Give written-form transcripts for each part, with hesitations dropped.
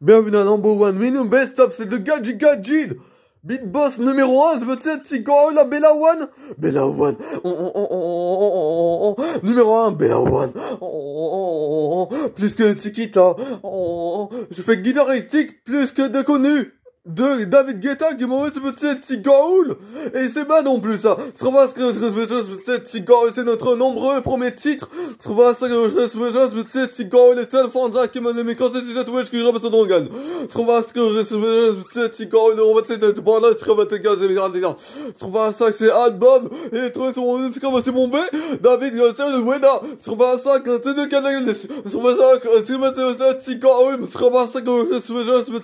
Bienvenue à Number One Minimum Best Of, c'est le Gadji Gadjil. Beat Boss numéro 1, c'est Tico, la Bella One. Bella One. Numéro 1, Bella One. Plus que Tikita. Je fais guitaristique plus que de connu. De David Guetta qui m'a ce petit Tigaoul. Et c'est pas non plus ça. C'est notre nombreux premier titre. Tigaoul et téléphones qui m'a mis quand c'est cette wesh qui ramasse ton gun. Tigaoul on va c'est de bon là ça c'est album et trucs sont comme c'est mon B. David c'est le Weda. Ça quand c'est de canal. Ça c'est Tigaoul. Ça que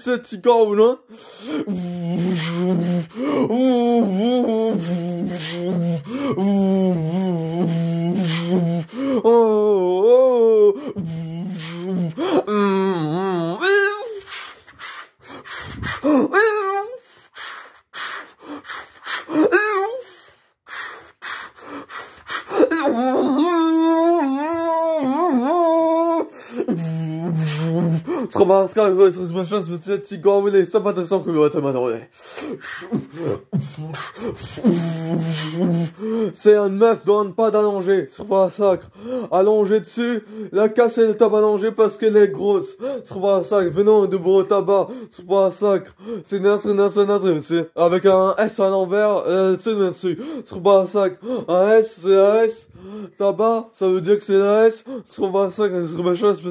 c'est Tigaoul hein. C'est un meuf donne pas d'allonger, c'est pas sacre. Allonger dessus, la casser le tabac allongé parce qu'elle est grosse. C'est pas sacre, venant de beau tabac, c'est pas sacre. C'est c'est avec un S à l'envers, c'est dessus. C'est pas sacre. Un S, c'est un S. Tabac, ça veut dire que c'est un S. C'est pas sacre,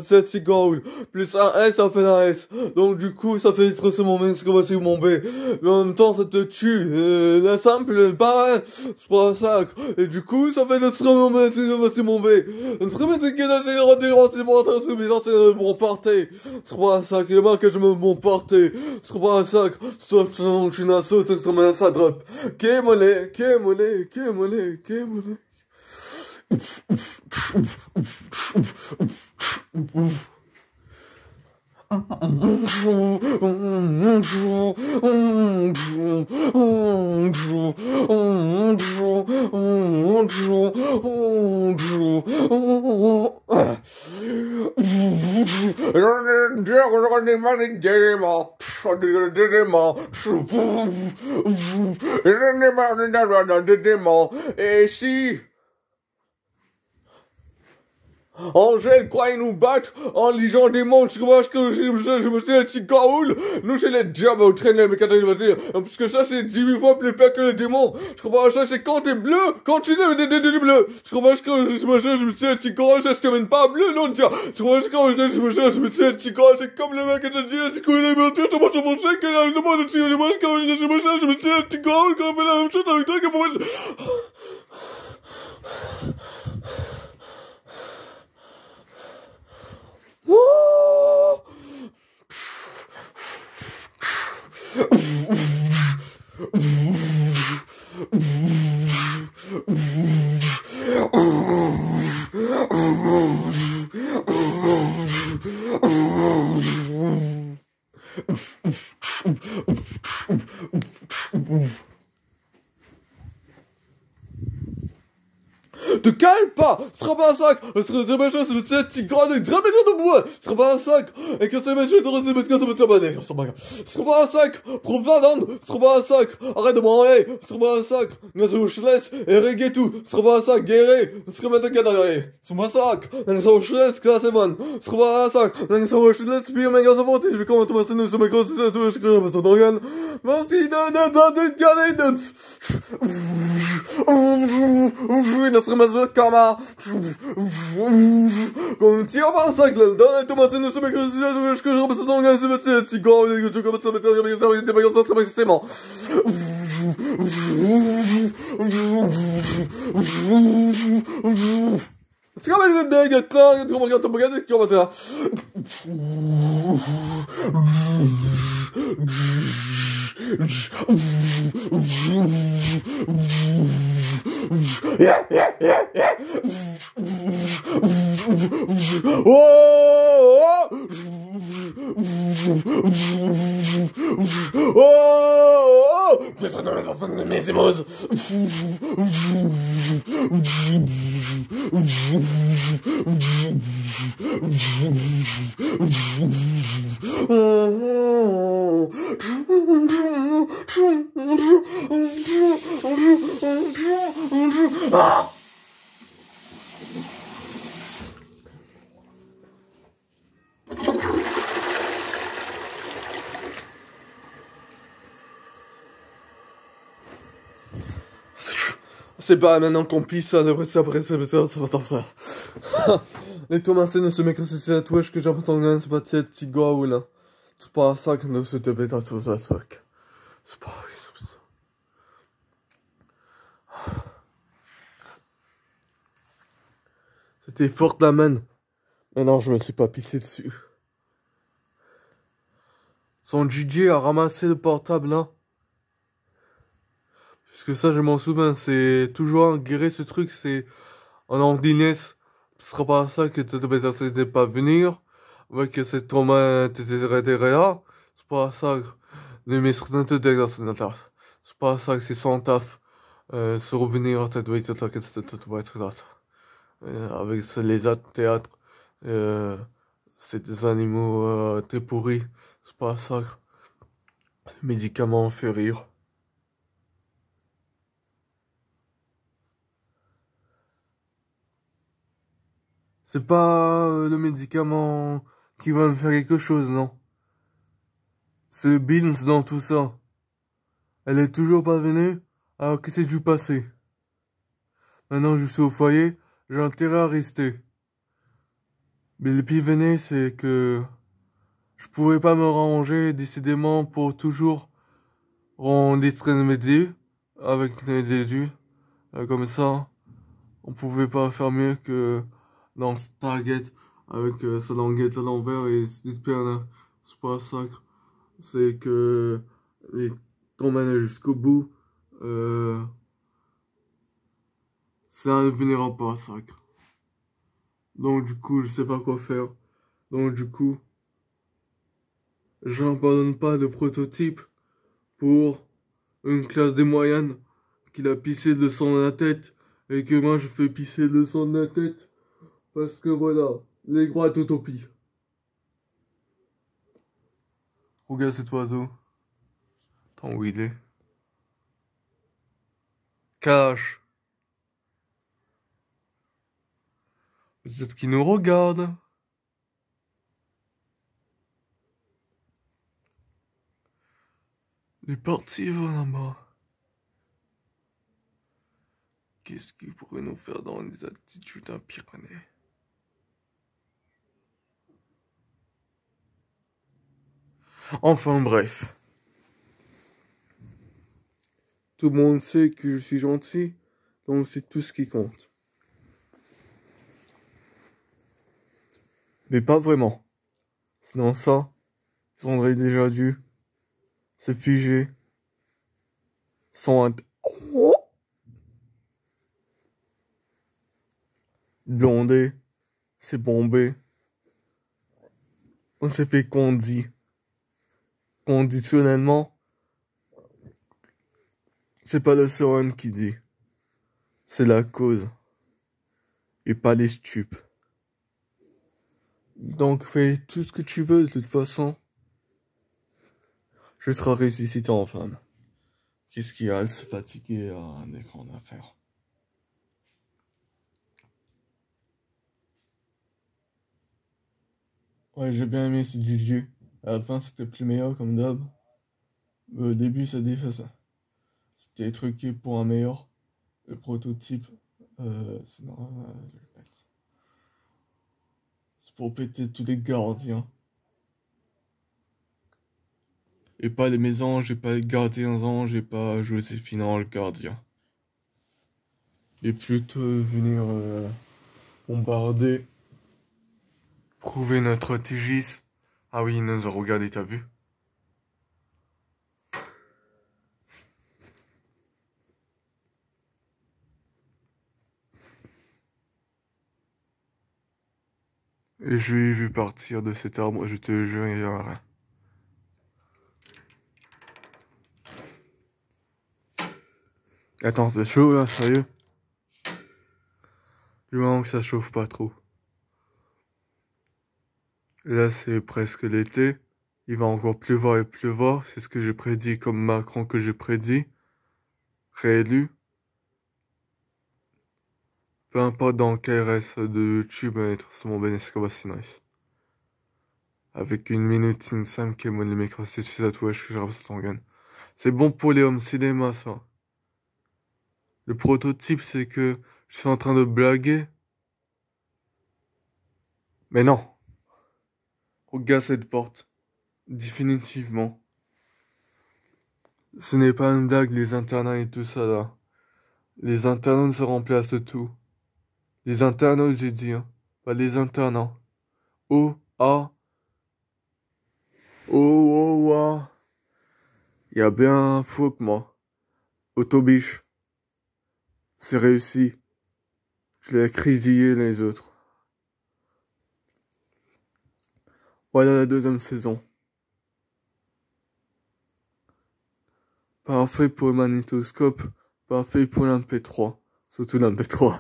c'est Tigaoul. Plus un S, ça fait un S. Donc du coup, ça fait stresser mon B, c'est mon B. Mais en même temps, ça te tue. La simple, pareil, c'est pas ça. Et du coup, ça fait notre c'est mon B. Notre c'est bon party. C'est pas ça, que moi que je me bon party. C'est pas ça, sauf que je n'ai sauté sur ma ça drop. Kémolé. Et si Angèle croit nous battre en ligeant des monstres, je me suis un petit Tigaoul. Nous, c'est les diables au traîner, mais parce que ça, c'est 18 fois plus pire que les démons. Je comprends ça, c'est quand t'es bleu, quand tu es bleu. Je comprends que je me suis un Tigaoul, ça se termine pas bleu, non, tiens. Je comprends que je me suis un Tigaoul, c'est comme le mec qui te dit, un Tigaoul, il m'a dit, je me suis un Tigaoul, quand on fait la même chose avec toi, Te calme pas, ce sera pas un sac, ce sera des machins, c'est le tigre de très maison de bois, ce sera pas un sac, et que ces machins de rester mettre quand on ce sera pas un sac, pour 20 ans, ce sera pas un sac, arrête de m'enlever, ce sera pas un sac, Nazo Schless, et reggae tout, ce sera pas un sac, guéri, ce sera maintenant qu'à l'arrêt, c'est pas un sac, Nazo Schless, classe et bonne, ce sera pas un sac, Nazo Schless, puis un méga savante, je vais comment commencer nous, c'est ma grosse, c'est tout, je crée, son organe, merci de Kama comme tire par un sac là dans les tomates ne se met que je repasse dans le gaz c'est Tigaoul et je commence à mettre des baguettes ça c'est bon c'est comme une dingue tu regardes ton bagage qui va faire Oh Oh, mes émotions. Ah. C'est pas maintenant qu'on pisse ça, après ça, les Thomas, ne se met que c'est à toi, que j'ai l'impression c'est pas cette petite goa là. C'est pas ça que nous se te bête à tout ça, c'est pas, c'était fort la main. Mais non, je me suis pas pissé dessus. Son DJ a ramassé le portable là. Puisque ça, je m'en souviens, c'est toujours guérir ce truc, c'est en ordinaire. Ce sera pas ça que tu devais pas venir. Ouais, que c'est ton main, t'étais là. C'est pas ça. Le maître de c'est pas ça que c'est son taf. Se revenir, tu dois être là. Avec les autres théâtres, c'est des animaux très pourris. C'est pas ça. Le médicament fait rire. C'est pas le médicament qui va me faire quelque chose, non. C'est Beans dans tout ça. Elle est toujours pas venue, alors que c'est du passé. Maintenant je suis au foyer, j'ai intérêt à rester. Mais le pire venait, c'est que je pouvais pas me ranger décidément pour toujours rendre mes yeux avec les yeux. Comme ça, on pouvait pas faire mieux que dans Stargate avec sa languette à l'envers et ses pernes. C'est pas sacre. C'est que les t'emmènent jusqu'au bout. C'est un devenir pas sacre. Donc du coup, je sais pas quoi faire. Donc du coup, j'abandonne pas de prototype pour une classe des moyennes qu'il a pissé de sang dans la tête et que moi je fais pisser de sang dans la tête parce que voilà, les droites utopies. Regarde cet oiseau. Attends, où il est? Cache. Peut-être qu'il nous regarde. Il est parti là-bas. Qu'est-ce qu'il pourrait nous faire dans les attitudes d'un Pyrénées? Enfin bref. Tout le monde sait que je suis gentil, donc c'est tout ce qui compte. Mais pas vraiment. Sinon ça, ils auraient déjà dû se figer sans un... Blondé, c'est bombé. On s'est fait conditionnellement. C'est pas le serein qui dit. C'est la cause. Et pas les stupes. Donc fais tout ce que tu veux de toute façon. Je serai ressuscité en femme. Qu'est-ce qu'il y a à se fatiguer à un écran d'affaires? Ouais, j'ai bien aimé ce jeu. À la fin, c'était plus meilleur comme d'hab. Au début, ça défait ça. C'était truqué pour un meilleur. Le prototype, c'est normal. C'est pour péter tous les gardiens. Et pas les mésanges, et pas les gardiens anges, et pas Joséphine le gardien. Et plutôt venir bombarder, prouver notre TGIS. Ah oui, il nous a regardé, t'as vu? Et je l'ai vu partir de cet arbre, je te jure, il y a rien. Attends, c'est chaud là, sérieux? Du moment que ça chauffe pas trop. Là, c'est presque l'été. Il va encore pleuvoir et pleuvoir. C'est ce que j'ai prédit comme Macron que j'ai prédit. Réélu. Peu importe dans quel reste de YouTube être sur mon Benesco nice. Avec une minute 5 qui est mon micro, c'est sur cette wesh que j'ai reçu ton gun. C'est bon pour les home cinéma, ça. Le prototype, c'est que je suis en train de blaguer. Mais non. Regarde cette porte. Définitivement. Ce n'est pas une blague, les internats et tout ça, là. Les internautes se remplacent de tout. Les internautes, j'ai dit, hein. Pas les internats. Oh, ah. Oh, oh, ah. Y a bien un faux que moi. Autobiche. C'est réussi. Je l'ai crisillé les autres. Voilà la deuxième saison. Parfait pour le magnétoscope. Parfait pour l'MP3. Surtout l'MP3.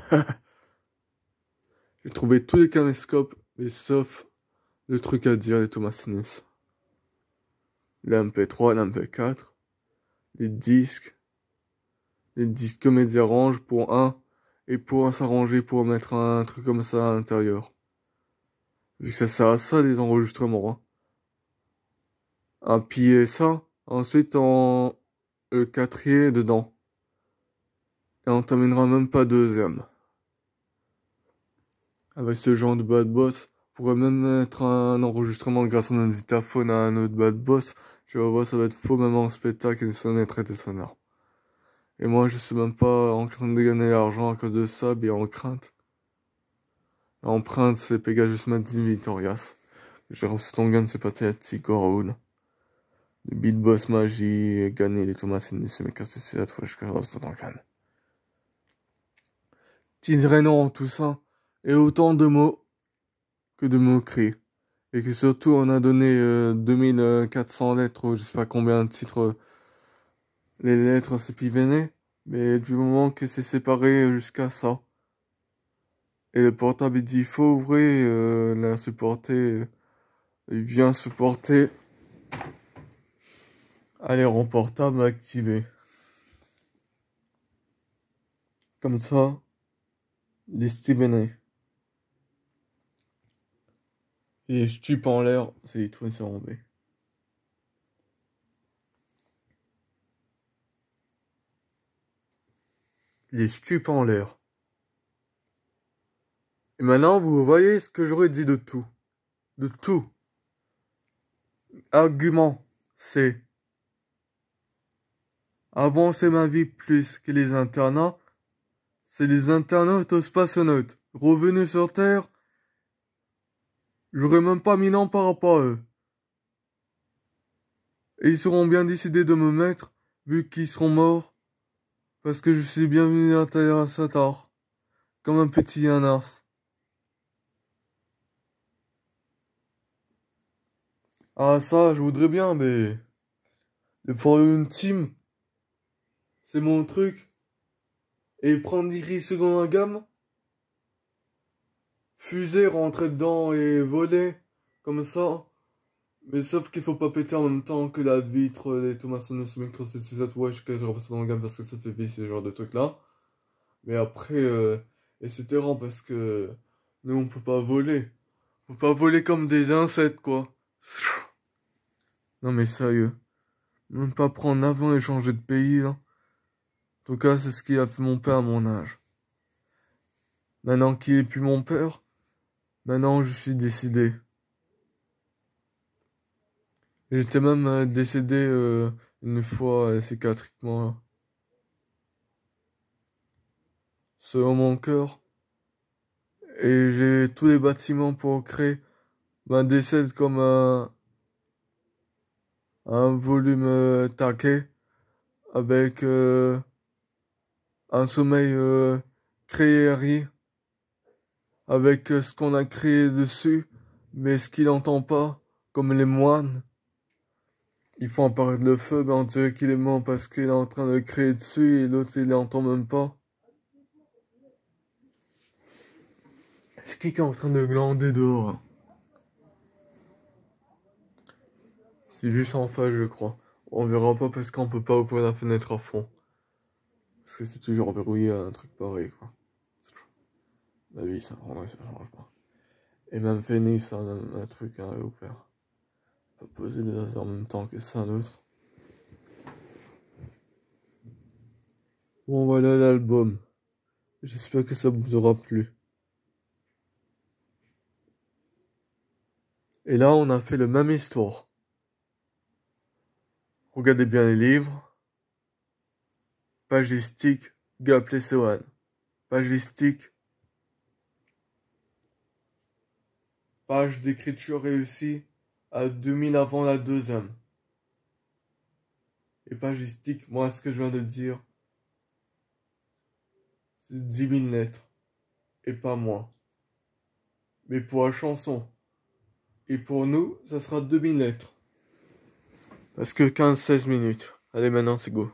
J'ai trouvé tous les caméscopes, mais sauf le truc à dire, les Thomas Sinus. L'MP3, l'MP4. Les disques Comédia range pour un, et pour s'arranger pour mettre un truc comme ça à l'intérieur. Vu que ça sert à ça, les enregistrements, hein. Un pied ça, ensuite le quatrième dedans. Et on terminera même pas deuxième. Avec ce genre de bad boss, on pourrait même mettre un enregistrement grâce à un dictaphone à un autre bad boss. Tu vas voir, ça va être faux même en spectacle et sonner traité sonore. Et moi, je suis même pas en train de gagner l'argent à cause de ça, bien en crainte. L'empreinte, c'est Pegasus Madzi Victorias. J'ai reçu ton gun, c'est pathétique, Raoul. Le beat boss magie, gagner les Thomas Sinus, mais cassé, c'est la fois, je reçu ton gun. Tirenon, tout ça, et autant de mots que de mots-cris. Et que surtout, on a donné 2400 lettres, je sais pas combien de titres, les lettres, c'est pivéné. Mais du moment que c'est séparé jusqu'à ça. Et le portable, il dit, il faut ouvrir, l'insupporté, il vient supporter. Allez, rend portable activé. Comme ça, les Stevenés. Et je tue pas en l'air, c'est les trucs sur en B. Les stupes en l'air. Et maintenant, vous voyez ce que j'aurais dit de tout. De tout. Argument, c'est avancer ma vie plus que les internats. C'est les internautes aux spationautes. Revenus sur Terre, j'aurais même pas 1000 ans par rapport à eux. Et ils seront bien décidés de me mettre, vu qu'ils seront morts. Parce que je suis bienvenu à Terre Satar. Comme un petit yanas. Ah ça, je voudrais bien, mais... Le For une team, c'est mon truc. Et prendre l'Iris seconde gamme. Fusée, rentrer dedans et voler. Comme ça. Mais sauf qu'il faut pas péter en même temps que la vitre des Thomas Sinus Micro 767. Ouais, je repasse dans le gamme parce que ça fait vite ce genre de truc là. Mais après, et c'était rare parce que nous on peut pas voler. On peut pas voler comme des insectes quoi. Non mais sérieux. Même pas prendre l'avion et changer de pays là. En tout cas, c'est ce qui a fait mon père à mon âge. Maintenant qu'il est plus mon père, maintenant je suis décidé. J'étais même décédé une fois psychiatriquement là. Selon mon cœur. Et j'ai tous les bâtiments pour créer ma décède comme un volume taqué avec un sommeil créé avec ce qu'on a créé dessus, mais ce qu'il n'entend pas, comme les moines. Ils font apparaître le feu, mais on dirait qu'il est mort parce qu'il est en train de crier dessus et l'autre il l'entend même pas. Est-ce qu'il est en train de glander dehors? C'est juste en face, je crois. On verra pas parce qu'on peut pas ouvrir la fenêtre à fond. Parce que c'est toujours verrouillé un truc pareil, quoi. Bah oui, ça change pas. Et même Phoenix, ça a un truc à ouvert. On peut poser les laser en même temps que ça, l'autre. Bon, voilà l'album. J'espère que ça vous aura plu. Et là, on a fait la même histoire. Regardez bien les livres. Pagistique, Gapley Sohan. Pagistique. Page d'écriture réussie à 2000 avant la deuxième. Et pagistique, moi, ce que je viens de dire, c'est 10 000 lettres. Et pas moins. Mais pour la chanson. Et pour nous, ça sera 2000 lettres. Parce que 15-16 minutes. Allez, maintenant, c'est go.